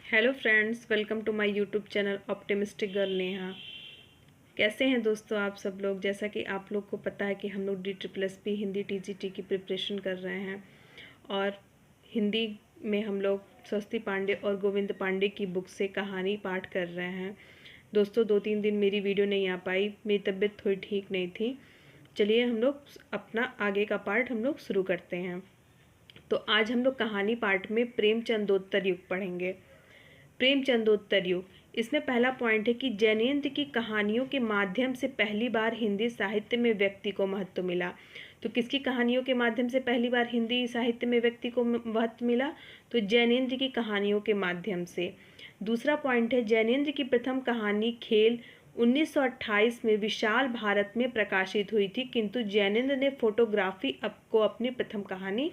Hello friends, welcome to my YouTube channel optimistic girl Neha. कैसे हैं दोस्तों आप सब लोग। जैसा कि आप लोग को पता है कि हम लोग DSSP हिंदी TGT की प्रिपरेशन कर रहे हैं और हिंदी में हम लोग स्वस्ति पांडे और गोविंद पांडे की बुक से कहानी पाठ कर रहे हैं। दोस्तों 2-3 दिन मेरी वीडियो नहीं आ पाई, मेरी तबीयत थोड़ी ठीक नहीं थी। चलिए हम लोग अपना आगे का पार्ट हम लोग शुरू करते हैं। तो आज हम लोग कहानी पार्ट में प्रेमचंदोत्तर युग पढ़ेंगे। प्रेमचंदोत्तर युग, इसमें पहला पॉइंट है कि जैनेन्द्र की कहानियों के माध्यम से पहली बार हिंदी साहित्य में व्यक्ति को महत्व मिला। तो किसकी कहानियों के माध्यम से पहली बार हिंदी साहित्य में व्यक्ति को महत्व मिला? तो जैनेन्द्र की कहानियों के माध्यम से। दूसरा पॉइंट है जैनेन्द्र की प्रथम कहानी खेल 1928 में विशाल भारत में प्रकाशित हुई थी, किंतु जैनेन्द्र ने फोटोग्राफी को अपनी प्रथम कहानी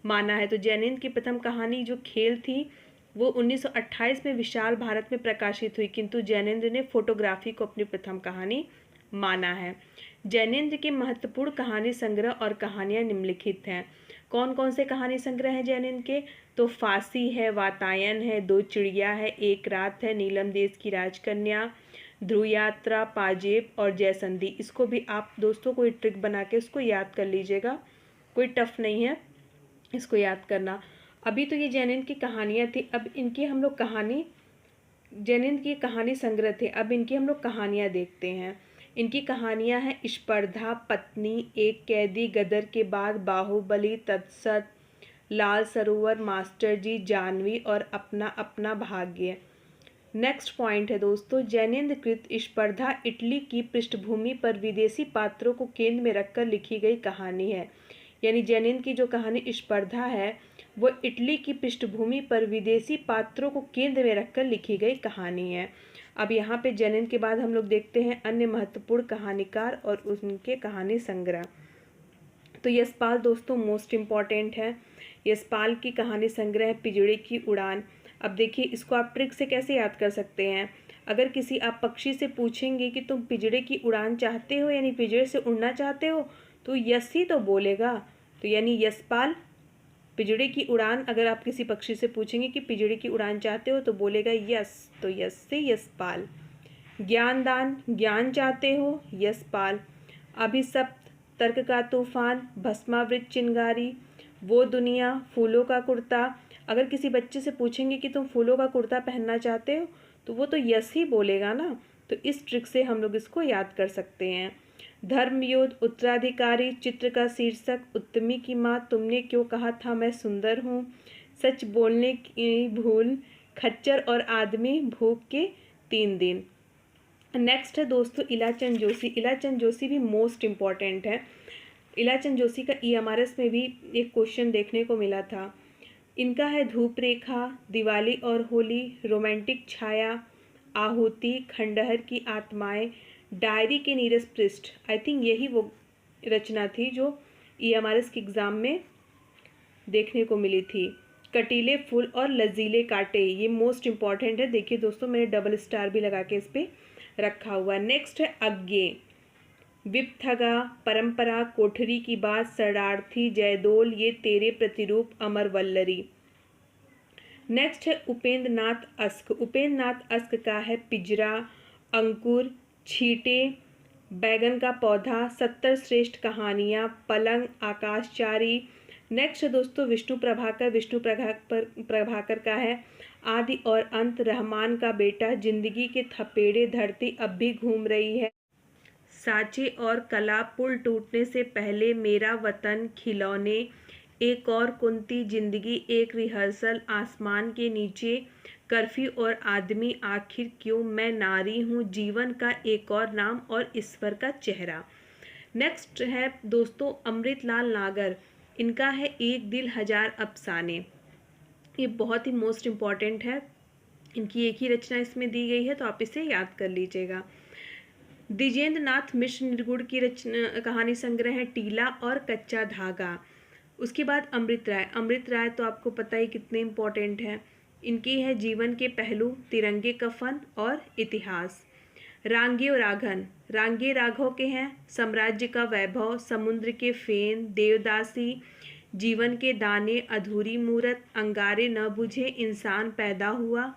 माना है। तो जैनेन्द्र की प्रथम कहानी जो खेल थी वो 1928 में विशाल भारत में प्रकाशित हुई, किंतु जैनेन्द्र ने फोटोग्राफी को अपनी प्रथम कहानी माना है। जैनेन्द्र के महत्वपूर्ण कहानी संग्रह और कहानियां निम्नलिखित हैं। कौन कौन से कहानी संग्रह हैं जैनेन्द्र के? तो फांसी है, वातायन है, दो चिड़िया है, एक रात है, नीलम देश की राजकन्या, ध्रुव यात्रा, पाजेब और जयसंधि। इसको भी आप दोस्तों कोई ट्रिक बना के इसको याद कर लीजिएगा, कोई टफ नहीं है इसको याद करना। अभी तो ये जैनेन्द्र की कहानियाँ थी, अब इनकी हम लोग कहानी, जैनेन्द्र की कहानी संग्रह थे, अब इनकी हम लोग कहानियाँ देखते हैं। इनकी कहानियाँ हैं स्पर्धा, पत्नी, एक कैदी, गदर के बाद, बाहुबली, तत्सत, लाल सरोवर, मास्टर जी, जानवी और अपना अपना भाग्य। नेक्स्ट पॉइंट है दोस्तों, जैनेन्द्र कृत स्पर्धा इटली की पृष्ठभूमि पर विदेशी पात्रों को केंद्र में रखकर लिखी गई कहानी है। यानी जैनेन्द्र की जो कहानी स्पर्धा है वो इटली की पृष्ठभूमि पर विदेशी पात्रों को केंद्र में रखकर लिखी गई कहानी है। अब यहाँ पे जैनेन्द्र के बाद हम लोग देखते हैं अन्य महत्वपूर्ण कहानीकार और उनके कहानी संग्रह। तो यशपाल दोस्तों मोस्ट इम्पॉर्टेंट है। यशपाल की कहानी संग्रह है पिंजड़े की उड़ान। अब देखिए इसको आप ट्रिक से कैसे याद कर सकते हैं। अगर किसी आप पक्षी से पूछेंगे कि तुम पिंजड़े की उड़ान चाहते हो यानी पिंजड़े से उड़ना चाहते हो, तो यस ही तो बोलेगा। तो यानी यशपाल पिंजड़े की उड़ान, अगर आप किसी पक्षी से पूछेंगे कि पिंजड़े की उड़ान चाहते हो तो बोलेगा यस, तो यस से यशपाल। ज्ञानदान, ज्ञान चाहते हो, यशपाल। अभिशप्त, तर्क का तूफान, भस्मावृत चिंगारी, वो दुनिया, फूलों का कुर्ता। अगर किसी बच्चे से पूछेंगे कि तुम फूलों का कुर्ता पहनना चाहते हो तो वो तो यस ही बोलेगा ना। तो इस ट्रिक से हम लोग इसको याद कर सकते हैं। धर्मयुद्ध, उत्तराधिकारी, चित्र का शीर्षक, उत्तमी की माँ, तुमने क्यों कहा था मैं सुंदर हूँ, सच बोलने की भूल, खच्चर और आदमी, भूख के 3 दिन। नेक्स्ट है दोस्तों इलाचंद जोशी। इलाचंद जोशी भी मोस्ट इम्पॉर्टेंट है। इलाचंद जोशी का EMRS में भी एक क्वेश्चन देखने को मिला था। इनका है धूप रेखा, दिवाली और होली, रोमांटिक छाया, आहुति, खंडहर की आत्माएं, डायरी के नीरस पृष्ठ। आई थिंक यही वो रचना थी जो EMRS के एग्ज़ाम में देखने को मिली थी। कटीले फूल और लजीले कांटे, ये मोस्ट इम्पॉर्टेंट है। देखिए दोस्तों मैंने डबल स्टार भी लगा के इस पर रखा हुआ। नेक्स्ट है अज्ञे, विपथगा, परंपरा, कोठरी की बात, शरणार्थी, जयदोल, ये तेरे प्रतिरूप, अमर वल्लरी। नेक्स्ट है उपेंद्र नाथ अस्क। उपेंद्र नाथ अस्क का है पिंजरा, अंकुर, छींटे, बैगन का पौधा, 70 श्रेष्ठ कहानियाँ, पलंग, आकाशचारी। नेक्स्ट दोस्तों विष्णु प्रभाकर। विष्णु प्रभाकर का है आदि और अंत, रहमान का बेटा, जिंदगी के थपेड़े, धरती अब भी घूम रही है, साँचे और कला, पुल टूटने से पहले, मेरा वतन, खिलौने, एक और कुंती, जिंदगी एक रिहर्सल, आसमान के नीचे, कर्फ्यू और आदमी, आखिर क्यों, मैं नारी हूँ, जीवन का एक और नाम और ईश्वर का चेहरा। नेक्स्ट है दोस्तों अमृतलाल नागर। इनका है एक दिल हजार अफसाने। ये बहुत ही मोस्ट इम्पॉर्टेंट है। इनकी एक ही रचना इसमें दी गई है तो आप इसे याद कर लीजिएगा। द्विजेंद्र नाथ मिश्र निर्गुण की रचना कहानी संग्रह है टीला और कच्चा धागा। उसके बाद अमृत राय। अमृत राय तो आपको पता ही कितने इम्पोर्टेंट हैं। इनकी है जीवन के पहलू, तिरंगे कफन और इतिहास। रांगे और राघन। रांगे राघव के हैं साम्राज्य का वैभव, समुद्र के फेन, देवदासी, जीवन के दाने, अधूरी मूरत, अंगारे न बुझे, इंसान पैदा हुआ।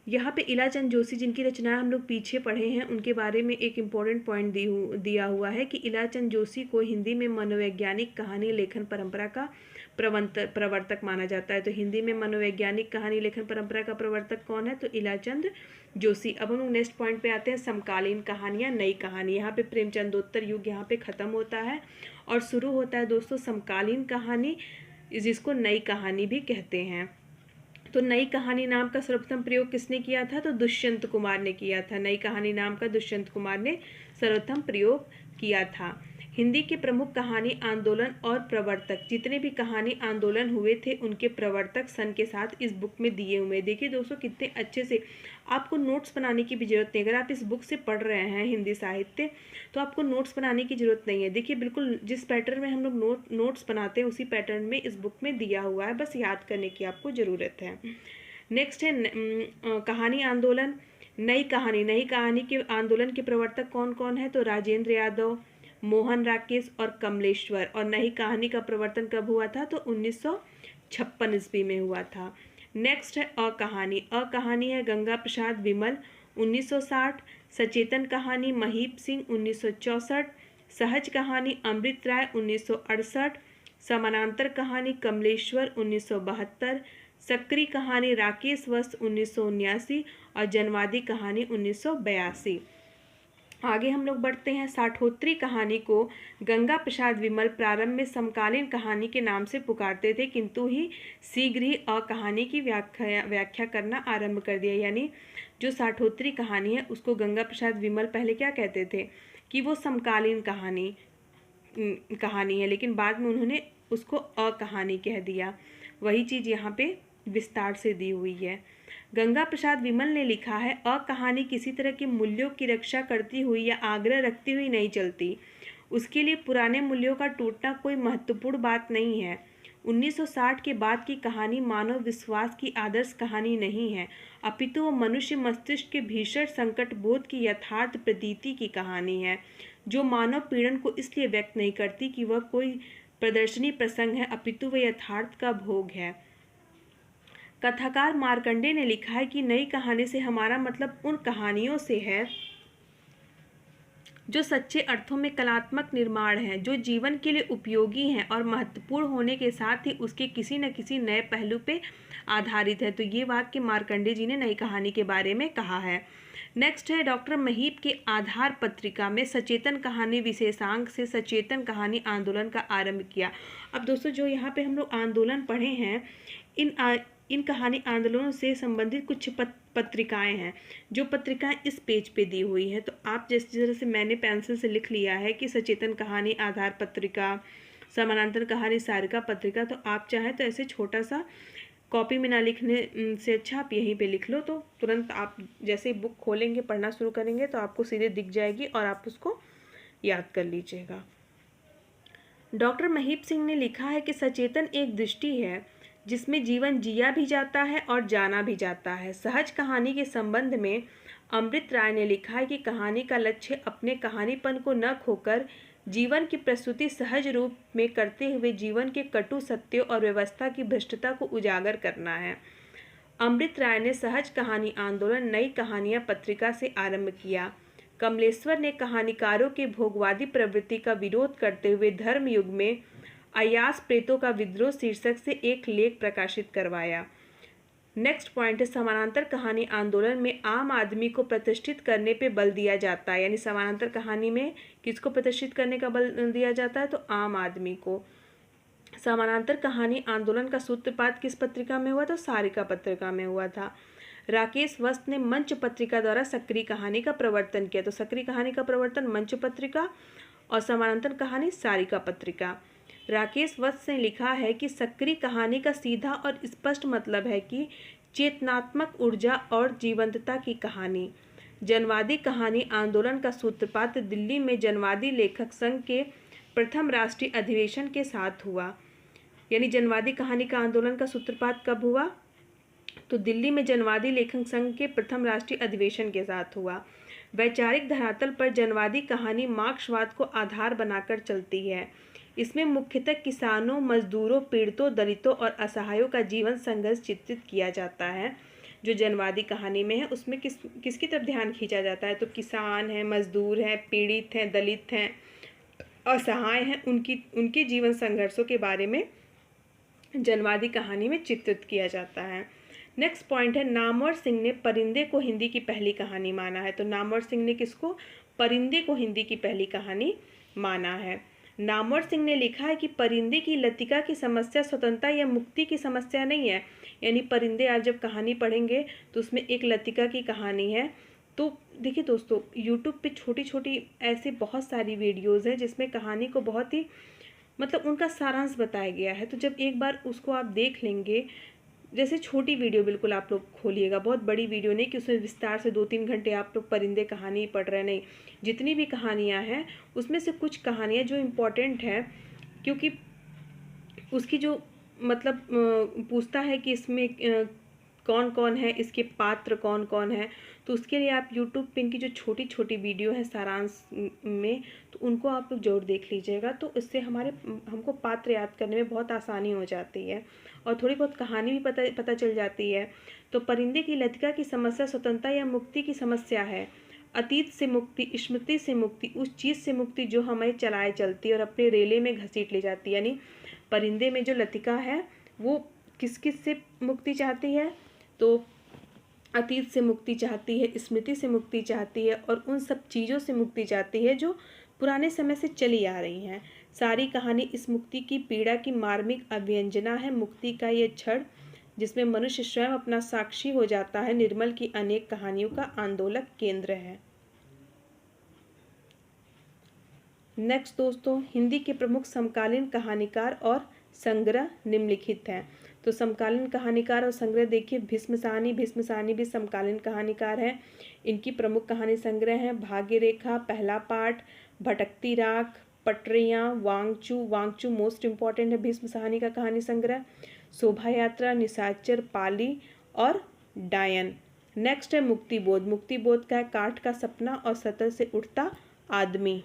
यहाँ पे इलाचंद जोशी जिनकी रचनाएं हम लोग पीछे पढ़े हैं उनके बारे में एक इम्पॉर्टेंट पॉइंट दिया हुआ है कि इलाचंद जोशी को हिंदी में मनोवैज्ञानिक कहानी लेखन परंपरा का प्रवर्तक माना जाता है। तो हिंदी में मनोवैज्ञानिक कहानी लेखन परंपरा का प्रवर्तक कौन है? तो इलाचंद जोशी। अब हम लोग नेक्स्ट पॉइंट पे आते हैं, समकालीन कहानियाँ, नई कहानी। यहाँ पे प्रेमचंदोत्तर युग यहाँ पे खत्म होता है और शुरू होता है दोस्तों समकालीन कहानी, जिसको नई कहानी भी कहते हैं। तो नई कहानी नाम का सर्वप्रथम प्रयोग किसने किया था? तो दुष्यंत कुमार ने किया था। नई कहानी नाम का दुष्यंत कुमार ने सर्वप्रथम प्रयोग किया था। हिंदी के प्रमुख कहानी आंदोलन और प्रवर्तक, जितने भी कहानी आंदोलन हुए थे उनके प्रवर्तक सन के साथ इस बुक में दिए हुए। देखिए दोस्तों कितने अच्छे से, आपको नोट्स बनाने की भी जरूरत नहीं। अगर आप इस बुक से पढ़ रहे हैं हिंदी साहित्य तो आपको नोट्स बनाने की जरूरत नहीं है। देखिए बिल्कुल जिस पैटर्न में हम लोग नोट्स बनाते हैं उसी पैटर्न में इस बुक में दिया हुआ है, बस याद करने की आपको ज़रूरत है। नेक्स्ट है कहानी आंदोलन, नई कहानी। नई कहानी के आंदोलन के प्रवर्तक कौन कौन है? तो राजेंद्र यादव, मोहन राकेश और कमलेश्वर। और नई कहानी का प्रवर्तन कब हुआ था? तो 1956 ईस्वी में हुआ था। नेक्स्ट है अकहानी। अकहानी है गंगा प्रसाद विमल 1960, सचेतन कहानी महीप सिंह 1964, सहज कहानी अमृत राय 1968, समानांतर कहानी कमलेश्वर 1972, सक्री कहानी राकेश वस्त 1979 और जनवादी कहानी 1982। आगे हम लोग बढ़ते हैं। साठोत्तरी कहानी को गंगा प्रसाद विमल प्रारंभ में समकालीन कहानी के नाम से पुकारते थे, किंतु ही शीघ्र ही अकहानी की व्याख्या करना आरंभ कर दिया। यानी जो साठोत्तरी कहानी है उसको गंगा प्रसाद विमल पहले क्या कहते थे कि वो समकालीन कहानी है, लेकिन बाद में उन्होंने उसको अकहानी कह दिया। वही चीज़ यहाँ पे विस्तार से दी हुई है। गंगा प्रसाद विमल ने लिखा है, अकहानी किसी तरह के मूल्यों की रक्षा करती हुई या आग्रह रखती हुई नहीं चलती। उसके लिए पुराने मूल्यों का टूटना कोई महत्वपूर्ण बात नहीं है। 1960 के बाद की कहानी मानव विश्वास की आदर्श कहानी नहीं है, अपितु वो मनुष्य मस्तिष्क के भीषण संकट बोध की यथार्थ प्रतीति की कहानी है, जो मानव पीड़न को इसलिए व्यक्त नहीं करती कि वह कोई प्रदर्शनी प्रसंग है, अपितु वह यथार्थ का भोग है। कथाकार मार्कंडे ने लिखा है कि नई कहानी से हमारा मतलब उन कहानियों से है जो सच्चे अर्थों में कलात्मक निर्माण है, जो जीवन के लिए उपयोगी हैं और महत्वपूर्ण होने के साथ ही उसके किसी न किसी नए पहलू पे आधारित है। तो ये वाक्य मार्कंडे जी ने नई कहानी के बारे में कहा है। नेक्स्ट है डॉक्टर महीप के आधार पत्रिका में सचेतन कहानी विशेषांक से सचेतन कहानी आंदोलन का आरंभ किया। अब दोस्तों जो यहाँ पे हम लोग आंदोलन पढ़े हैं, इन कहानी आंदोलनों से संबंधित कुछ पत्रिकाएं हैं, जो पत्रिकाएं इस पेज पे दी हुई हैं। तो आप जिस तरह से मैंने पेंसिल से लिख लिया है कि सचेतन कहानी आधार पत्रिका, समानांतर कहानी सारिका पत्रिका, तो आप चाहें तो ऐसे छोटा सा कॉपी में ना लिखने से अच्छा आप यहीं पे लिख लो, तो तुरंत आप जैसे बुक खोलेंगे पढ़ना शुरू करेंगे तो आपको सीधे दिख जाएगी और आप उसको याद कर लीजिएगा। डॉक्टर महीप सिंह ने लिखा है कि सचेतन एक दृष्टि है जिसमें जीवन जिया भी जाता है और जाना भी जाता है। सहज कहानी के संबंध में अमृत राय ने लिखा है कि कहानी का लक्ष्य अपने कहानीपन को न खोकर जीवन की प्रस्तुति सहज रूप में करते हुए जीवन के कटु सत्यों और व्यवस्था की भ्रष्टता को उजागर करना है। अमृत राय ने सहज कहानी आंदोलन नई कहानियां पत्रिका से आरंभ किया। कमलेश्वर ने कहानीकारों के भोगवादी प्रवृत्ति का विरोध करते हुए धर्म युग में अयास प्रेतों का विद्रोह शीर्षक से एक लेख प्रकाशित करवाया। नेक्स्ट पॉइंट है समानांतर कहानी आंदोलन में आम आदमी को प्रतिष्ठित करने पे बल दिया जाता है। यानी समानांतर कहानी में किसको प्रतिष्ठित करने का बल दिया जाता है? तो आम आदमी को। समानांतर कहानी आंदोलन का सूत्रपात किस पत्रिका में हुआ? तो सारिका पत्रिका में हुआ था। राकेश वस्त ने मंच पत्रिका द्वारा सक्रिय कहानी का प्रवर्तन किया। तो सक्रिय कहानी का प्रवर्तन मंच पत्रिका और समानांतर कहानी सारिका पत्रिका। राकेश वत्स ने लिखा है कि सक्रिय कहानी का सीधा और स्पष्ट मतलब है कि चेतनात्मक ऊर्जा और जीवंतता की कहानी। जनवादी कहानी आंदोलन का सूत्रपात दिल्ली में जनवादी लेखक संघ के प्रथम राष्ट्रीय अधिवेशन के साथ हुआ। यानी जनवादी कहानी का आंदोलन का सूत्रपात कब हुआ? तो दिल्ली में जनवादी लेखक संघ के प्रथम राष्ट्रीय अधिवेशन के साथ हुआ। वैचारिक धरातल पर जनवादी कहानी मार्क्सवाद को आधार बनाकर चलती है। इसमें मुख्यतः किसानों, मजदूरों, पीड़ितों, दलितों और असहायों का जीवन संघर्ष चित्रित किया जाता है। जो जनवादी कहानी में है उसमें किसकी तरफ ध्यान खींचा जाता है, तो किसान हैं, मजदूर हैं, पीड़ित हैं, दलित हैं, असहाय हैं, उनके जीवन संघर्षों के बारे में जनवादी कहानी में चित्रित किया जाता है। नेक्स्ट पॉइंट है, नामवर सिंह ने परिंदे को हिंदी की पहली कहानी माना है। तो नामवर सिंह ने किसको, परिंदे को हिंदी की पहली कहानी माना है। नामवर सिंह ने लिखा है कि परिंदे की लतिका की समस्या स्वतंत्रता या मुक्ति की समस्या नहीं है। यानी परिंदे आप जब कहानी पढ़ेंगे तो उसमें एक लतिका की कहानी है। तो देखिए दोस्तों, यूट्यूब पे छोटी छोटी ऐसी बहुत सारी वीडियोज़ हैं जिसमें कहानी को बहुत ही मतलब उनका सारांश बताया गया है। तो जब एक बार उसको आप देख लेंगे, जैसे छोटी वीडियो बिल्कुल आप लोग खोलिएगा, बहुत बड़ी वीडियो नहीं कि उसमें विस्तार से 2-3 घंटे आप लोग परिंदे कहानी पढ़ रहे, नहीं। जितनी भी कहानियाँ हैं उसमें से कुछ कहानियाँ जो इम्पोर्टेंट हैं, क्योंकि उसकी जो मतलब पूछता है कि इसमें कौन कौन है, इसके पात्र कौन कौन है, तो उसके लिए आप यूट्यूब पे इनकी जो छोटी छोटी वीडियो है सारांश में, तो उनको आप लोग जरूर देख लीजिएगा। तो इससे हमको पात्र याद करने में बहुत आसानी हो जाती है और थोड़ी बहुत कहानी भी पता चल जाती है। तो परिंदे की लतिका की समस्या स्वतंत्रता या मुक्ति की समस्या है। अतीत से मुक्ति, स्मृति से मुक्ति, उस चीज़ से मुक्ति जो हमें चलाए चलती है और अपने रेले में घसीट ले जाती है। यानी परिंदे में जो लतिका है वो किस किस से मुक्ति चाहती है, तो अतीत से मुक्ति चाहती है, स्मृति से मुक्ति चाहती है और उन सब चीज़ों से मुक्ति चाहती है जो पुराने समय से चली आ रही हैं। सारी कहानी इस मुक्ति की पीड़ा की मार्मिक अभिव्यंजना है। मुक्ति का ये क्षण जिसमें मनुष्य स्वयं अपना साक्षी हो जाता है, निर्मल की अनेक कहानियों का आंदोलक केंद्र है। नेक्स्ट दोस्तों, हिंदी के प्रमुख समकालीन कहानीकार और संग्रह निम्नलिखित हैं। तो समकालीन कहानीकार और संग्रह देखिए, भीष्म साहनी भी समकालीन कहानीकार हैं। इनकी प्रमुख कहानी संग्रह हैं भाग्य रेखा, पहला पाठ, भटकती राख, पटरियाँ, वांगचू मोस्ट इम्पॉर्टेंट है भीष्म साहनी का कहानी संग्रह, शोभा यात्रा, निशाचर, पाली और डायन। नेक्स्ट है मुक्तिबोध का है काठ का सपना और सतह से उठता आदमी।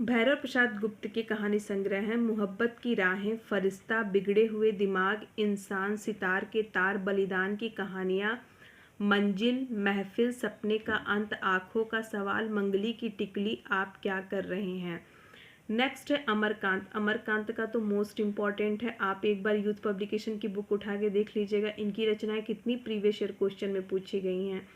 भैरव प्रसाद गुप्त के कहानी संग्रह हैं मोहब्बत की राहें, फरिश्ता, बिगड़े हुए दिमाग, इंसान, सितार के तार, बलिदान की कहानियाँ, मंजिल, महफिल, सपने का अंत, आँखों का सवाल, मंगली की टिकली, आप क्या कर रहे हैं। नेक्स्ट है अमरकांत का तो मोस्ट इम्पॉर्टेंट है। आप एक बार यूथ पब्लिकेशन की बुक उठा के देख लीजिएगा, इनकी रचनाएं कितनी प्रीवियस ईयर क्वेश्चन में पूछी गई हैं।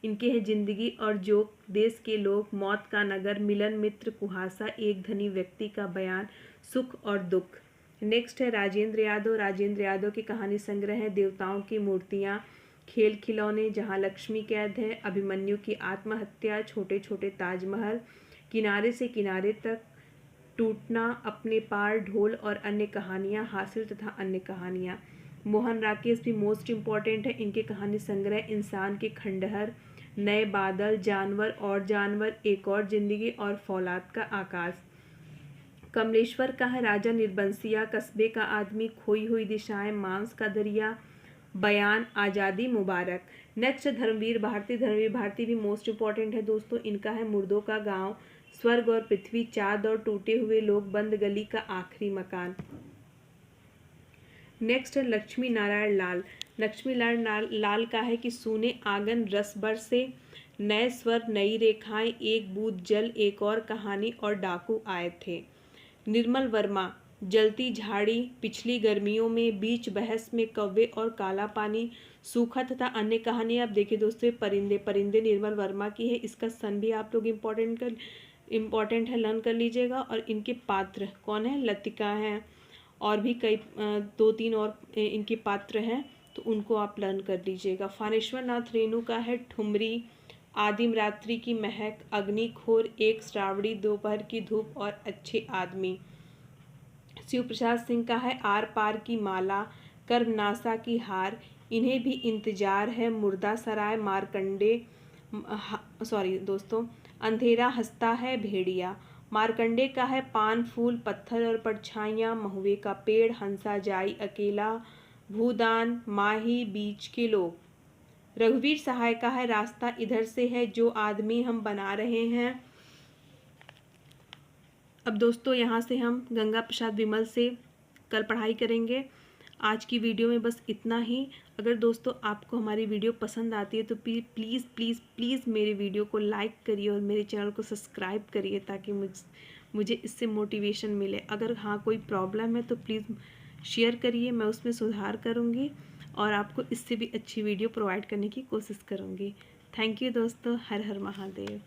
इनके हैं जिंदगी और जोक, देश के लोग, मौत का नगर, मिलन मित्र, कुहासा, एक धनी व्यक्ति का बयान, सुख और दुख। नेक्स्ट है राजेंद्र यादव की कहानी संग्रह है देवताओं की मूर्तियाँ, खेल खिलौने, जहाँ लक्ष्मी कैद है, अभिमन्यु की आत्महत्या, छोटे छोटे ताजमहल, किनारे से किनारे तक, टूटना, अपने पार, ढोल और अन्य कहानियाँ, हासिल तथा अन्य कहानियाँ। मोहन राकेश भी मोस्ट इम्पॉर्टेंट है। इनके कहानी संग्रह इंसान के खंडहर, नए बादल, जानवर, एक और जिंदगी और फौलाद का आकाश। कमलेश्वर का है राजा निर्बंसिया, कस्बे का आदमी, खोई हुई दिशाएं, मांस का दरिया, बयान, आज़ादी मुबारक। नेक्स्ट धर्मवीर भारती भी मोस्ट इम्पॉर्टेंट है दोस्तों। इनका है मुर्दों का गांव, स्वर्ग और पृथ्वी, चाँद और टूटे हुए लोग, बंद गली का आखिरी मकान। नेक्स्ट है लक्ष्मी नारायण लाल का है कि सूने आंगन, रस बरसे, नए स्वर, नई रेखाएं, एक बूंद जल, एक और कहानी और डाकू आए थे। निर्मल वर्मा, जलती झाड़ी, पिछली गर्मियों में, बीच बहस में, कौवे और काला पानी, सूखा तथा अन्य कहानी। आप देखिए दोस्तों, परिंदे निर्मल वर्मा की है। इसका सन भी आप लोग इम्पोर्टेंट है, लर्न कर लीजिएगा। और इनके पात्र कौन है, लतिका हैं और भी कई 2-3 और इनके पात्र हैं, तो उनको आप लर्न कर लीजिएगा। फानेश्वर नाथ रेणु का है ठुमरी, आदिम रात्रि की महक, अग्निखोर, एक श्रावणी दोपहर की धूप और अच्छे आदमी। शिव प्रसाद सिंह का है आर पार की माला, कर्मनाशा की हार, इन्हें भी इंतजार है, मुर्दा सराय, मारकंडे अंधेरा हंसता है भेड़िया। मारकंडे का है पान फूल, पत्थर और परछाइयाँ, महुए का पेड़, हंसा जाई अकेला, भूदान, माही, बीच के लोग। रघुवीर सहाय का है रास्ता इधर से है, जो आदमी हम बना रहे हैं, अब दोस्तों यहाँ से हम गंगा प्रसाद विमल से कल पढ़ाई करेंगे। आज की वीडियो में बस इतना ही। अगर दोस्तों आपको हमारी वीडियो पसंद आती है तो प्लीज़ प्लीज़ प्लीज़ मेरे वीडियो को लाइक करिए और मेरे चैनल को सब्सक्राइब करिए, ताकि मुझे इससे मोटिवेशन मिले। अगर हाँ कोई प्रॉब्लम है तो प्लीज़ शेयर करिए, मैं उसमें सुधार करूँगी और आपको इससे भी अच्छी वीडियो प्रोवाइड करने की कोशिश करूँगी। थैंक यू दोस्तों। हर हर महादेव।